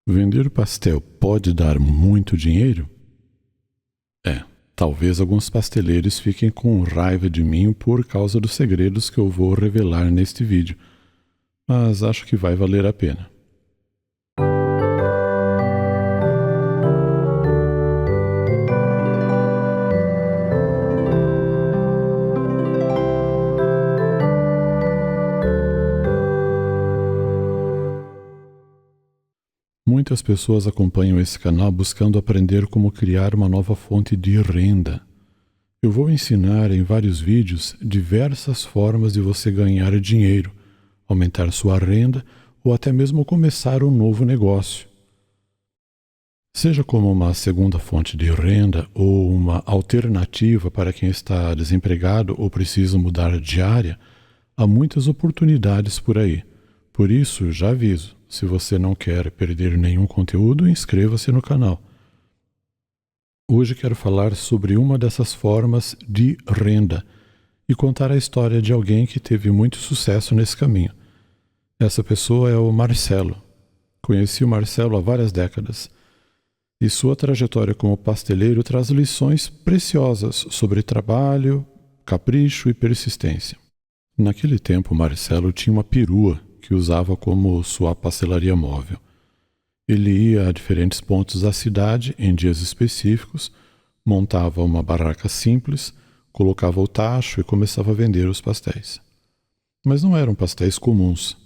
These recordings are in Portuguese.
Vender pastel pode dar muito dinheiro? Talvez alguns pasteleiros fiquem com raiva de mim por causa dos segredos que eu vou revelar neste vídeo, mas acho que vai valer a pena. Muitas pessoas acompanham esse canal buscando aprender como criar uma nova fonte de renda. Eu vou ensinar em vários vídeos diversas formas de você ganhar dinheiro, aumentar sua renda ou até mesmo começar um novo negócio. Seja como uma segunda fonte de renda ou uma alternativa para quem está desempregado ou precisa mudar de área, há muitas oportunidades por aí. Por isso, já aviso, se você não quer perder nenhum conteúdo, inscreva-se no canal. Hoje quero falar sobre uma dessas formas de renda e contar a história de alguém que teve muito sucesso nesse caminho. Essa pessoa é o Marcelo. Conheci o Marcelo há várias décadas e sua trajetória como pasteleiro traz lições preciosas sobre trabalho, capricho e persistência. Naquele tempo, Marcelo tinha uma perua que usava como sua pastelaria móvel. Ele ia a diferentes pontos da cidade em dias específicos, montava uma barraca simples, colocava o tacho e começava a vender os pastéis. Mas não eram pastéis comuns.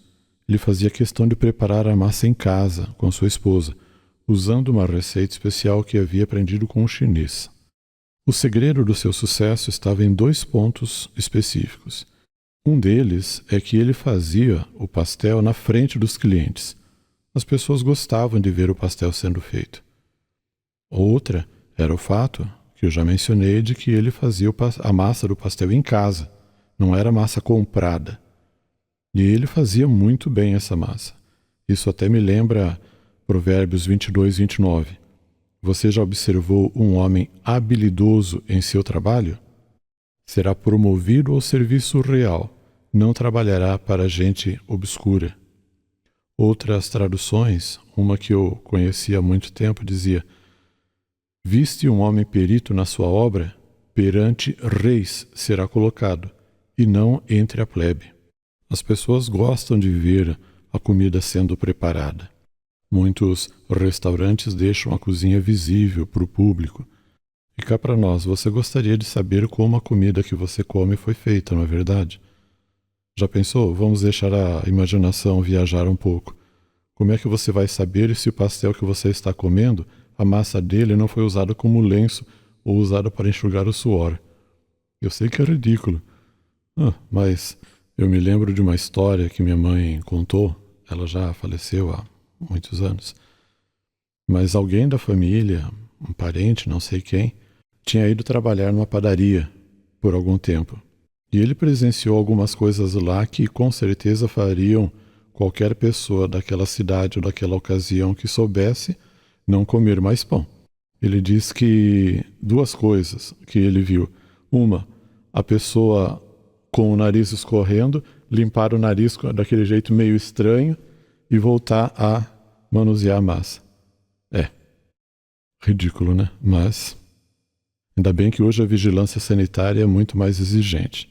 Ele fazia questão de preparar a massa em casa, com sua esposa, usando uma receita especial que havia aprendido com um chinês. O segredo do seu sucesso estava em 2 pontos específicos. Um deles é que ele fazia o pastel na frente dos clientes. As pessoas gostavam de ver o pastel sendo feito. Outra era o fato, que eu já mencionei, de que ele fazia a massa do pastel em casa, não era massa comprada. E ele fazia muito bem essa massa. Isso até me lembra Provérbios 22, 29. Você já observou um homem habilidoso em seu trabalho? Será promovido ao serviço real, não trabalhará para gente obscura. Outras traduções, uma que eu conhecia há muito tempo, dizia: viste um homem perito na sua obra, perante reis será colocado, e não entre a plebe. As pessoas gostam de ver a comida sendo preparada. Muitos restaurantes deixam a cozinha visível para o público. E cá para nós, você gostaria de saber como a comida que você come foi feita, não é verdade? Já pensou? Vamos deixar a imaginação viajar um pouco. Como é que você vai saber se o pastel que você está comendo, a massa dele não foi usada como lenço ou usada para enxugar o suor? Eu sei que é ridículo, mas eu me lembro de uma história que minha mãe contou. Ela já faleceu há muitos anos. Mas alguém da família, um parente, não sei quem, tinha ido trabalhar numa padaria por algum tempo. E ele presenciou algumas coisas lá que com certeza fariam qualquer pessoa daquela cidade ou daquela ocasião que soubesse não comer mais pão. Ele diz que 2 coisas que ele viu. Uma, a pessoa com o nariz escorrendo, limpar o nariz daquele jeito meio estranho e voltar a manusear a massa. Ridículo, né? Mas ainda bem que hoje a vigilância sanitária é muito mais exigente.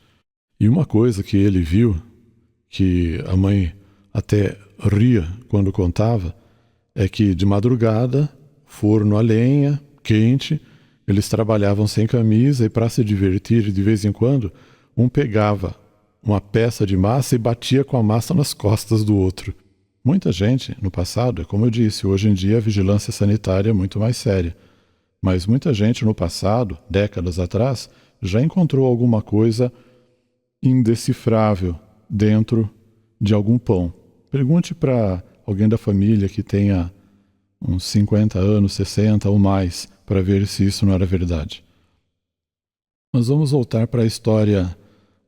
E uma coisa que ele viu, que a mãe até ria quando contava, é que de madrugada, forno a lenha, quente, eles trabalhavam sem camisa e para se divertir de vez em quando, um pegava uma peça de massa e batia com a massa nas costas do outro. Muita gente, no passado, como eu disse, hoje em dia a vigilância sanitária é muito mais séria. Mas muita gente no passado, décadas atrás, já encontrou alguma coisa indecifrável dentro de algum pão. Pergunte para alguém da família que tenha uns 50 anos, 60 ou mais, para ver se isso não era verdade. Mas vamos voltar para a história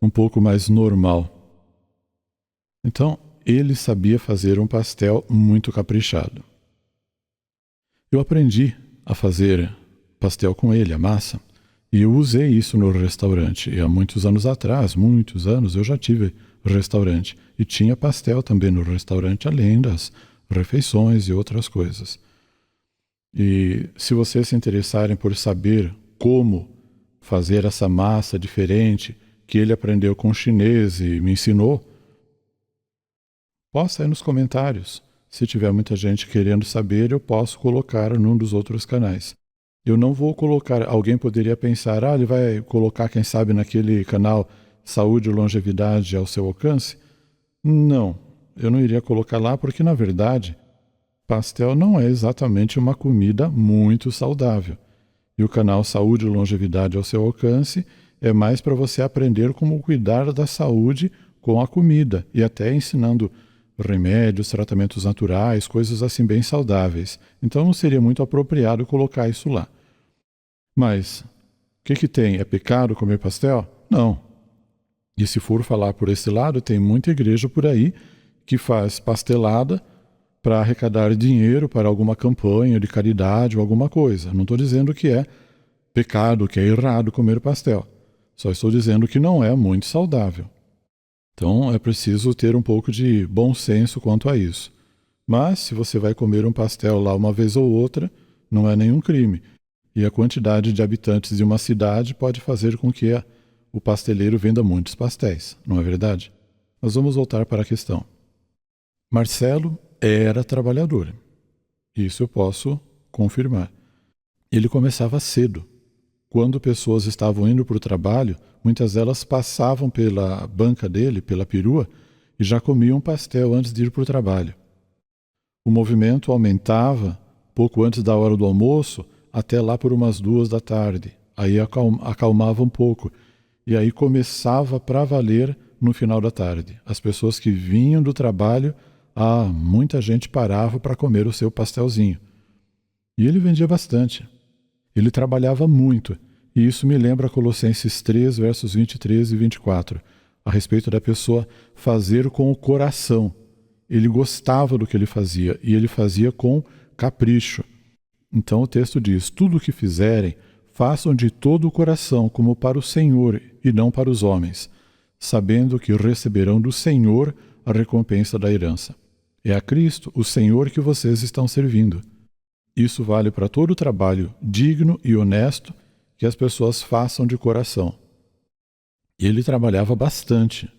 um pouco mais normal. Então, ele sabia fazer um pastel muito caprichado. Eu aprendi a fazer pastel com ele, a massa, e eu usei isso no restaurante. E há muitos anos atrás, muitos anos, eu já tive restaurante. E tinha pastel também no restaurante, além refeições e outras coisas. E se vocês se interessarem por saber como fazer essa massa diferente que ele aprendeu com o chinês e me ensinou, posta aí nos comentários. Se tiver muita gente querendo saber, eu posso colocar num dos outros canais. Eu não vou colocar, alguém poderia pensar, ele vai colocar, quem sabe, naquele canal Saúde e Longevidade ao seu alcance? Não, eu não iria colocar lá porque, na verdade, pastel não é exatamente uma comida muito saudável. E o canal Saúde e Longevidade ao seu alcance é mais para você aprender como cuidar da saúde com a comida e até ensinando remédios, tratamentos naturais, coisas assim bem saudáveis. Então não seria muito apropriado colocar isso lá. Mas o que tem? É pecado comer pastel? Não. E se for falar por esse lado, tem muita igreja por aí que faz pastelada para arrecadar dinheiro para alguma campanha de caridade ou alguma coisa. Não estou dizendo que é pecado, que é errado comer pastel. Só estou dizendo que não é muito saudável. Então é preciso ter um pouco de bom senso quanto a isso. Mas se você vai comer um pastel lá uma vez ou outra, não é nenhum crime. E a quantidade de habitantes de uma cidade pode fazer com que o pasteleiro venda muitos pastéis, não é verdade? Mas vamos voltar para a questão. Marcelo era trabalhador. Isso eu posso confirmar. Ele começava cedo. Quando pessoas estavam indo para o trabalho, muitas delas passavam pela banca dele, pela perua, e já comiam pastel antes de ir para o trabalho. O movimento aumentava pouco antes da hora do almoço, até lá por umas 2 da tarde. Aí acalmava um pouco. E aí começava para valer no final da tarde. As pessoas que vinham do trabalho, muita gente parava para comer o seu pastelzinho. E ele vendia bastante. Ele trabalhava muito. E isso me lembra Colossenses 3, versos 23 e 24, a respeito da pessoa fazer com o coração. Ele gostava do que ele fazia e ele fazia com capricho. Então o texto diz, tudo o que fizerem, façam de todo o coração como para o Senhor e não para os homens, sabendo que receberão do Senhor a recompensa da herança. É a Cristo, o Senhor, que vocês estão servindo. Isso vale para todo o trabalho digno e honesto que as pessoas façam de coração. Ele trabalhava bastante.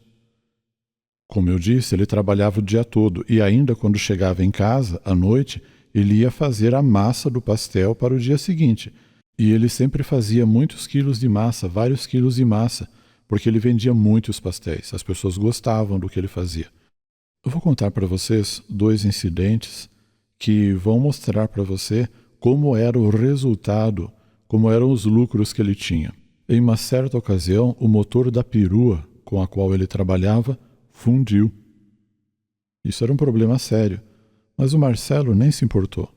Como eu disse, ele trabalhava o dia todo e ainda quando chegava em casa, à noite, ele ia fazer a massa do pastel para o dia seguinte. E ele sempre fazia muitos quilos de massa, vários quilos de massa, porque ele vendia muitos pastéis. As pessoas gostavam do que ele fazia. Eu vou contar para vocês 2 incidentes que vão mostrar para você como era o resultado, como eram os lucros que ele tinha. Em uma certa ocasião, o motor da perua com a qual ele trabalhava fundiu. Isso era um problema sério, mas o Marcelo nem se importou.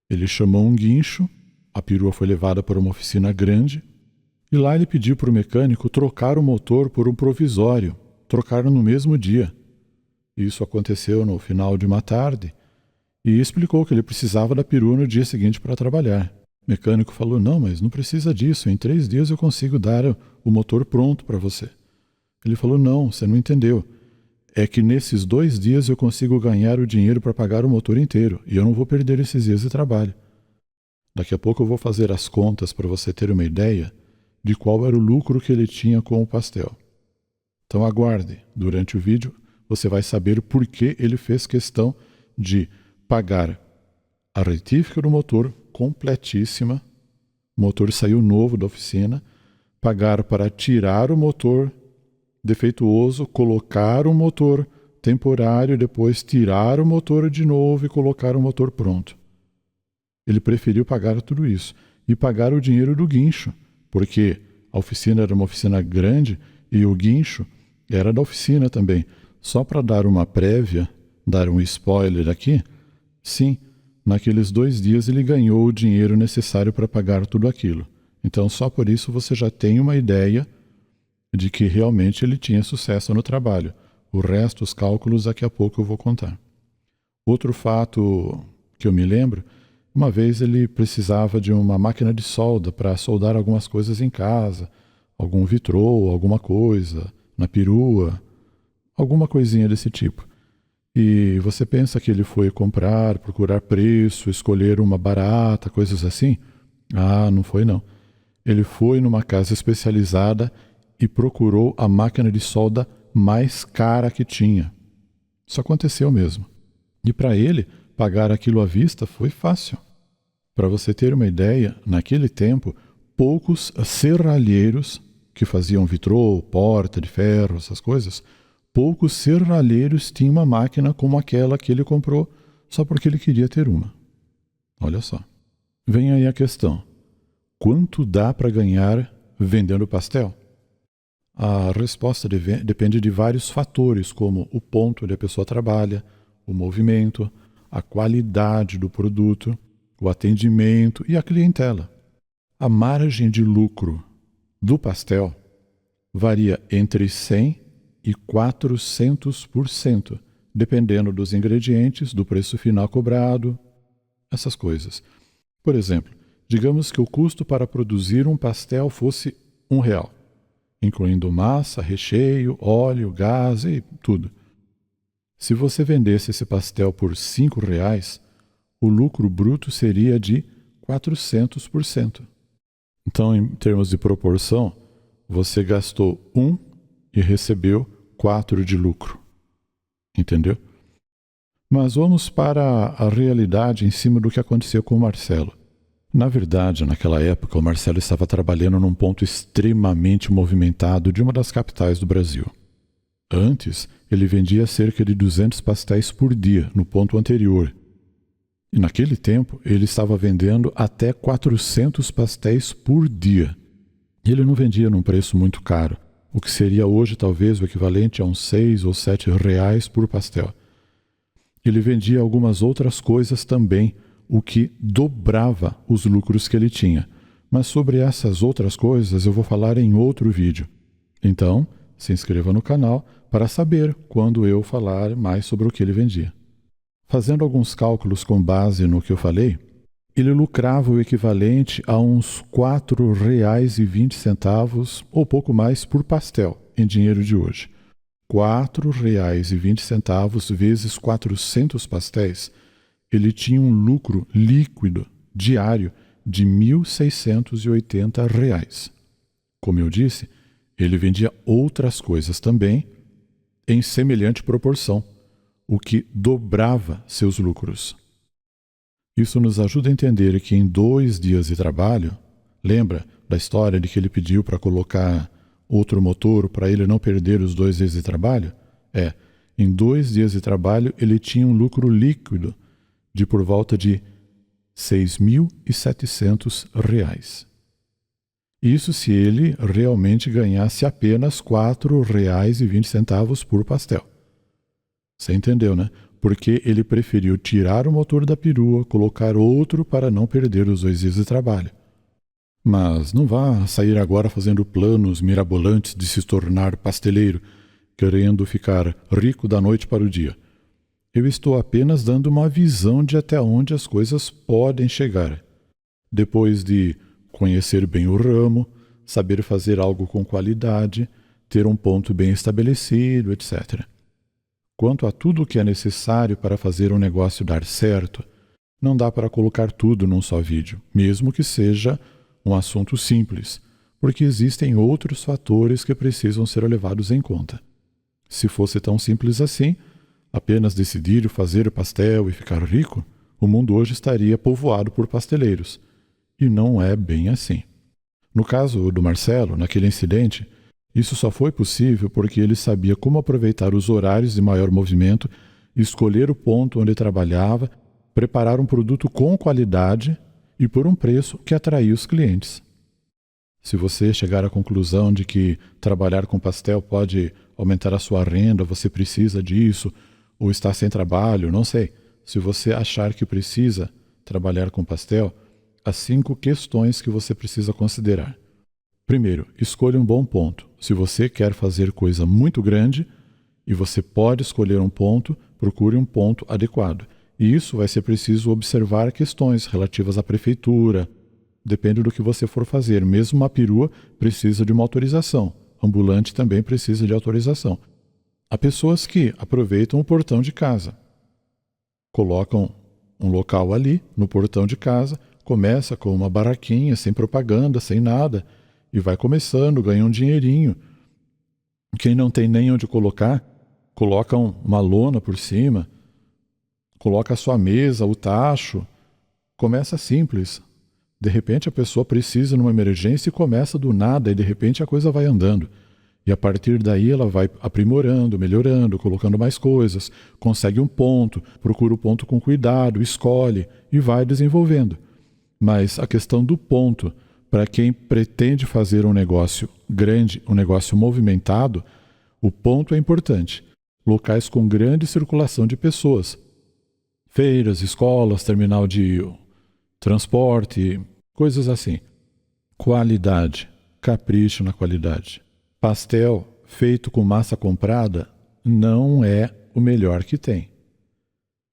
Ele chamou um guincho, a perua foi levada para uma oficina grande, e lá ele pediu para o mecânico trocar o motor por um provisório, trocaram no mesmo dia. Isso aconteceu no final de uma tarde, e explicou que ele precisava da perua no dia seguinte para trabalhar. O mecânico falou, não, mas não precisa disso, em 3 dias eu consigo dar o motor pronto para você. Ele falou, não, você não entendeu. É que nesses 2 dias eu consigo ganhar o dinheiro para pagar o motor inteiro, e eu não vou perder esses dias de trabalho. Daqui a pouco eu vou fazer as contas para você ter uma ideia de qual era o lucro que ele tinha com o pastel. Então aguarde, durante o vídeo você vai saber por que ele fez questão de pagar a retífica do motor completíssima, o motor saiu novo da oficina, pagar para tirar o motor defeituoso, colocar o motor temporário, depois tirar o motor de novo e colocar o motor pronto. Ele preferiu pagar tudo isso e pagar o dinheiro do guincho, porque a oficina era uma oficina grande e o guincho era da oficina também. Só para dar uma prévia, dar um spoiler aqui, sim, naqueles 2 dias ele ganhou o dinheiro necessário para pagar tudo aquilo. Então só por isso você já tem uma ideia de que realmente ele tinha sucesso no trabalho. O resto, os cálculos, daqui a pouco eu vou contar. Outro fato que eu me lembro, uma vez ele precisava de uma máquina de solda para soldar algumas coisas em casa, algum vitrô, alguma coisa, na perua, alguma coisinha desse tipo. E você pensa que ele foi comprar, procurar preço, escolher uma barata, coisas assim? Ah, não foi não. Ele foi numa casa especializada e procurou a máquina de solda mais cara que tinha. Isso aconteceu mesmo. E para ele, pagar aquilo à vista foi fácil. Para você ter uma ideia, naquele tempo, poucos serralheiros que faziam vitrô, porta de ferro, essas coisas, poucos serralheiros tinham uma máquina como aquela que ele comprou só porque ele queria ter uma. Olha só. Vem aí a questão. Quanto dá para ganhar vendendo pastel? A resposta depende de vários fatores, como o ponto onde a pessoa trabalha, o movimento, a qualidade do produto, o atendimento e a clientela. A margem de lucro do pastel varia entre 100% e 400%, dependendo dos ingredientes, do preço final cobrado, essas coisas. Por exemplo, digamos que o custo para produzir um pastel fosse R$1, incluindo massa, recheio, óleo, gás e tudo. Se você vendesse esse pastel por R$5, o lucro bruto seria de 400%. Então, em termos de proporção, você gastou 1 e recebeu 4 de lucro. Entendeu? Mas vamos para a realidade em cima do que aconteceu com o Marcelo. Na verdade, naquela época, o Marcelo estava trabalhando num ponto extremamente movimentado de uma das capitais do Brasil. Antes, ele vendia cerca de 200 pastéis por dia no ponto anterior. E naquele tempo, ele estava vendendo até 400 pastéis por dia. E ele não vendia num preço muito caro, o que seria hoje talvez o equivalente a uns 6 ou 7 reais por pastel. Ele vendia algumas outras coisas também, o que dobrava os lucros que ele tinha. Mas sobre essas outras coisas eu vou falar em outro vídeo. Então, se inscreva no canal para saber quando eu falar mais sobre o que ele vendia. Fazendo alguns cálculos com base no que eu falei, ele lucrava o equivalente a uns R$ 4,20 ou pouco mais por pastel, em dinheiro de hoje. R$ 4,20 vezes 400 pastéis, ele tinha um lucro líquido diário de R$ 1.680. Como eu disse, ele vendia outras coisas também em semelhante proporção, o que dobrava seus lucros. Isso nos ajuda a entender que em 2 dias de trabalho, lembra da história de que ele pediu para colocar outro motor para ele não perder os 2 dias de trabalho? Em 2 dias de trabalho ele tinha um lucro líquido de por volta de R$ 6.700. Isso se ele realmente ganhasse apenas R$ 4,20 por pastel. Você entendeu, né? Porque ele preferiu tirar o motor da perua, colocar outro para não perder os 2 dias de trabalho. Mas não vá sair agora fazendo planos mirabolantes de se tornar pasteleiro, querendo ficar rico da noite para o dia. Eu estou apenas dando uma visão de até onde as coisas podem chegar. Depois de conhecer bem o ramo, saber fazer algo com qualidade, ter um ponto bem estabelecido, etc. Quanto a tudo o que é necessário para fazer um negócio dar certo, não dá para colocar tudo num só vídeo, mesmo que seja um assunto simples, porque existem outros fatores que precisam ser levados em conta. Se fosse tão simples assim, apenas decidir fazer o pastel e ficar rico, o mundo hoje estaria povoado por pasteleiros. E não é bem assim. No caso do Marcelo, naquele incidente, isso só foi possível porque ele sabia como aproveitar os horários de maior movimento, escolher o ponto onde trabalhava, preparar um produto com qualidade e por um preço que atraía os clientes. Se você chegar à conclusão de que trabalhar com pastel pode aumentar a sua renda, você precisa disso, ou está sem trabalho, não sei. Se você achar que precisa trabalhar com pastel, há 5 questões que você precisa considerar. Primeiro, escolha um bom ponto. Se você quer fazer coisa muito grande e você pode escolher um ponto, procure um ponto adequado. E isso vai ser preciso observar questões relativas à prefeitura. Depende do que você for fazer. Mesmo uma perua precisa de uma autorização. Ambulante também precisa de autorização. Há pessoas que aproveitam o portão de casa, colocam um local ali no portão de casa, começa com uma barraquinha, sem propaganda, sem nada, e vai começando, ganha um dinheirinho. Quem não tem nem onde colocar, coloca uma lona por cima, coloca a sua mesa, o tacho, começa simples. De repente a pessoa precisa numa emergência e começa do nada e de repente a coisa vai andando. E a partir daí ela vai aprimorando, melhorando, colocando mais coisas, consegue um ponto, procura o ponto com cuidado, escolhe e vai desenvolvendo. Mas a questão do ponto, para quem pretende fazer um negócio grande, um negócio movimentado, o ponto é importante. Locais com grande circulação de pessoas. Feiras, escolas, terminal de transporte, coisas assim. Qualidade, capricho na qualidade. Pastel feito com massa comprada não é o melhor que tem.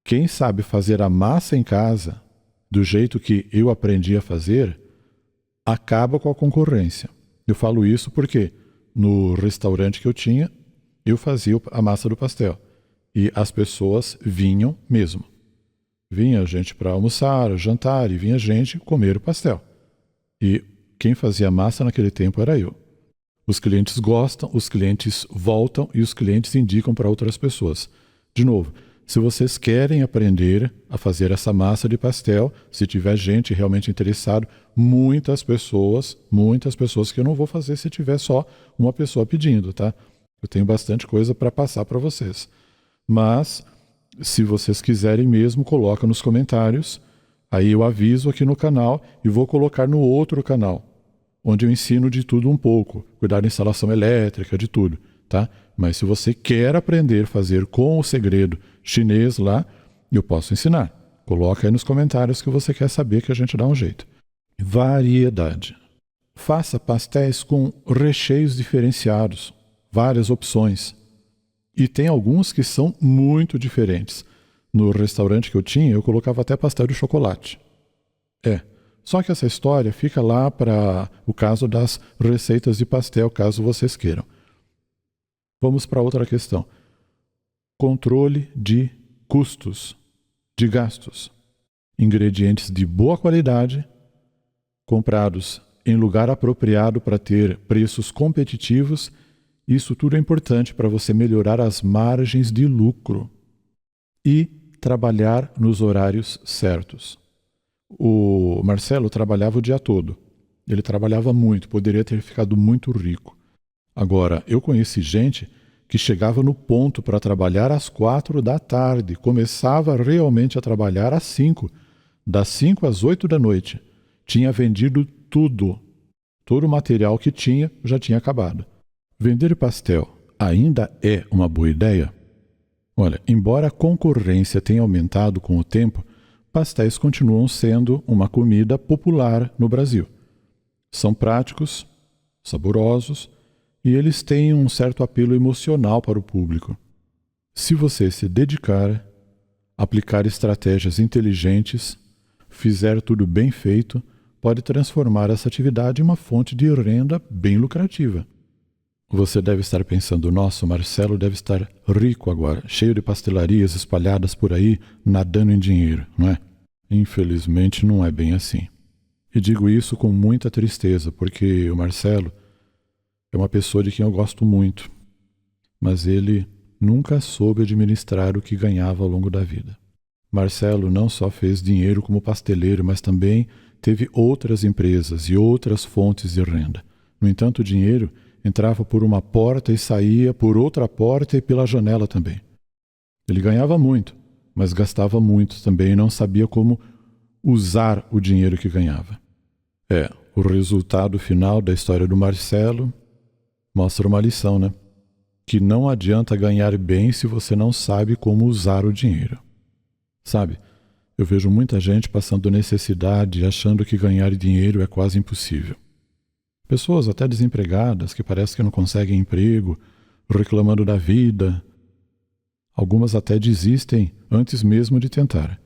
Quem sabe fazer a massa em casa, do jeito que eu aprendi a fazer, acaba com a concorrência. Eu falo isso porque no restaurante que eu tinha, eu fazia a massa do pastel. E as pessoas vinham mesmo. Vinha gente para almoçar, jantar, e vinha gente comer o pastel. E quem fazia a massa naquele tempo era eu. Os clientes gostam, os clientes voltam e os clientes indicam para outras pessoas. De novo, se vocês querem aprender a fazer essa massa de pastel, se tiver gente realmente interessado, muitas pessoas que eu não vou fazer se tiver só uma pessoa pedindo, tá? Eu tenho bastante coisa para passar para vocês. Mas, se vocês quiserem mesmo, coloca nos comentários. Aí eu aviso aqui no canal e vou colocar no outro canal, onde eu ensino de tudo um pouco, cuidar da instalação elétrica, de tudo, tá? Mas se você quer aprender a fazer com o segredo chinês lá, eu posso ensinar. Coloca aí nos comentários que você quer saber que a gente dá um jeito. Variedade. Faça pastéis com recheios diferenciados, várias opções. E tem alguns que são muito diferentes. No restaurante que eu tinha, eu colocava até pastel de chocolate. Só que essa história fica lá para o caso das receitas de pastel, caso vocês queiram. Vamos para outra questão. Controle de custos, de gastos. Ingredientes de boa qualidade, comprados em lugar apropriado para ter preços competitivos. Isso tudo é importante para você melhorar as margens de lucro. E trabalhar nos horários certos. O Marcelo trabalhava o dia todo. Ele trabalhava muito, poderia ter ficado muito rico. Agora, eu conheci gente que chegava no ponto para trabalhar às 4 da tarde, começava realmente a trabalhar às 5, das 5 às 8 da noite. Tinha vendido tudo. Todo o material que tinha já tinha acabado. Vender pastel ainda é uma boa ideia? Olha, embora a concorrência tenha aumentado com o tempo, pastéis continuam sendo uma comida popular no Brasil. São práticos, saborosos e eles têm um certo apelo emocional para o público. Se você se dedicar, aplicar estratégias inteligentes, fizer tudo bem feito, pode transformar essa atividade em uma fonte de renda bem lucrativa. Você deve estar pensando, nossa, o Marcelo deve estar rico agora, cheio de pastelarias espalhadas por aí, nadando em dinheiro, não é? Infelizmente não é bem assim. E digo isso com muita tristeza, porque o Marcelo é uma pessoa de quem eu gosto muito, mas ele nunca soube administrar o que ganhava ao longo da vida. Marcelo não só fez dinheiro como pasteleiro, mas também teve outras empresas e outras fontes de renda. No entanto, o dinheiro entrava por uma porta e saía por outra porta e pela janela também. Ele ganhava muito, mas gastava muito também e não sabia como usar o dinheiro que ganhava. O resultado final da história do Marcelo mostra uma lição, né? Que não adianta ganhar bem se você não sabe como usar o dinheiro. Sabe, eu vejo muita gente passando necessidade achando que ganhar dinheiro é quase impossível. Pessoas até desempregadas que parece que não conseguem emprego, reclamando da vida. Algumas até desistem antes mesmo de tentar.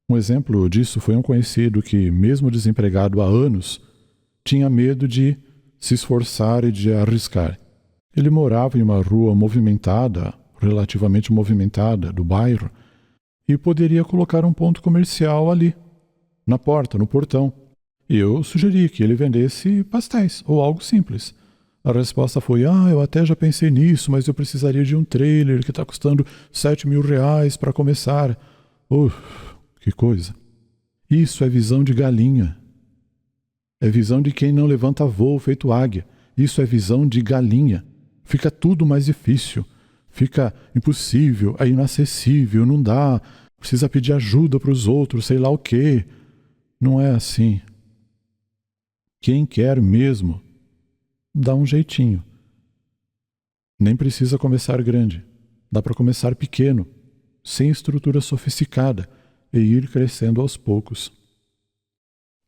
Um exemplo disso foi um conhecido que, mesmo desempregado há anos, tinha medo de se esforçar e de arriscar. Ele morava em uma rua movimentada, relativamente movimentada, do bairro, e poderia colocar um ponto comercial ali, na porta, no portão. E eu sugeri que ele vendesse pastéis ou algo simples. A resposta foi: eu até já pensei nisso, mas eu precisaria de um trailer que está custando R$7.000 para começar. Que coisa. Isso é visão de galinha. É visão de quem não levanta voo feito águia. Isso é visão de galinha. Fica tudo mais difícil. Fica impossível, é inacessível, não dá. Precisa pedir ajuda para os outros, sei lá o quê. Não é assim. Quem quer mesmo, dá um jeitinho. Nem precisa começar grande. Dá para começar pequeno, sem estrutura sofisticada, e ir crescendo aos poucos.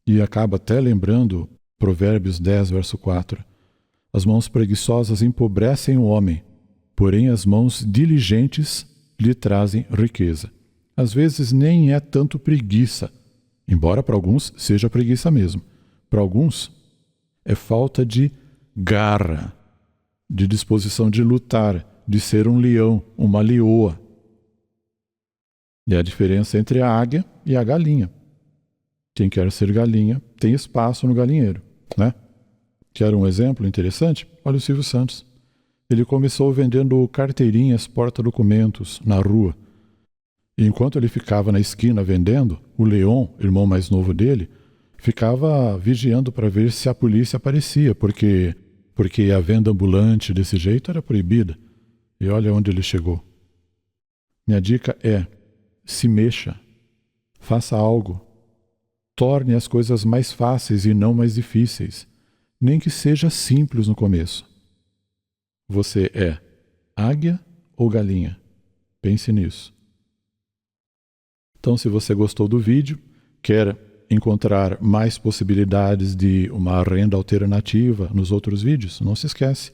E acaba até lembrando Provérbios 10, verso 4. As mãos preguiçosas empobrecem o homem, porém as mãos diligentes lhe trazem riqueza. Às vezes nem é tanto preguiça, embora para alguns seja preguiça mesmo. Para alguns é falta de garra, de disposição de lutar, de ser um leão, uma leoa. E a diferença entre a águia e a galinha. Quem quer ser galinha tem espaço no galinheiro, né? Quer um exemplo interessante? Olha o Silvio Santos. Ele começou vendendo carteirinhas porta-documentos na rua. E enquanto ele ficava na esquina vendendo, o Leon, irmão mais novo dele, ficava vigiando para ver se a polícia aparecia, porque a venda ambulante desse jeito era proibida. E olha onde ele chegou. Minha dica é: se mexa, faça algo, torne as coisas mais fáceis e não mais difíceis, nem que seja simples no começo. Você é águia ou galinha? Pense nisso. Então, se você gostou do vídeo, quer encontrar mais possibilidades de uma renda alternativa nos outros vídeos, não se esquece.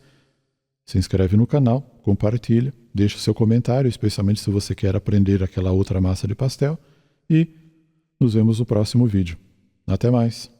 Se inscreve no canal, compartilha, deixa seu comentário, especialmente se você quer aprender aquela outra massa de pastel, e nos vemos no próximo vídeo. Até mais!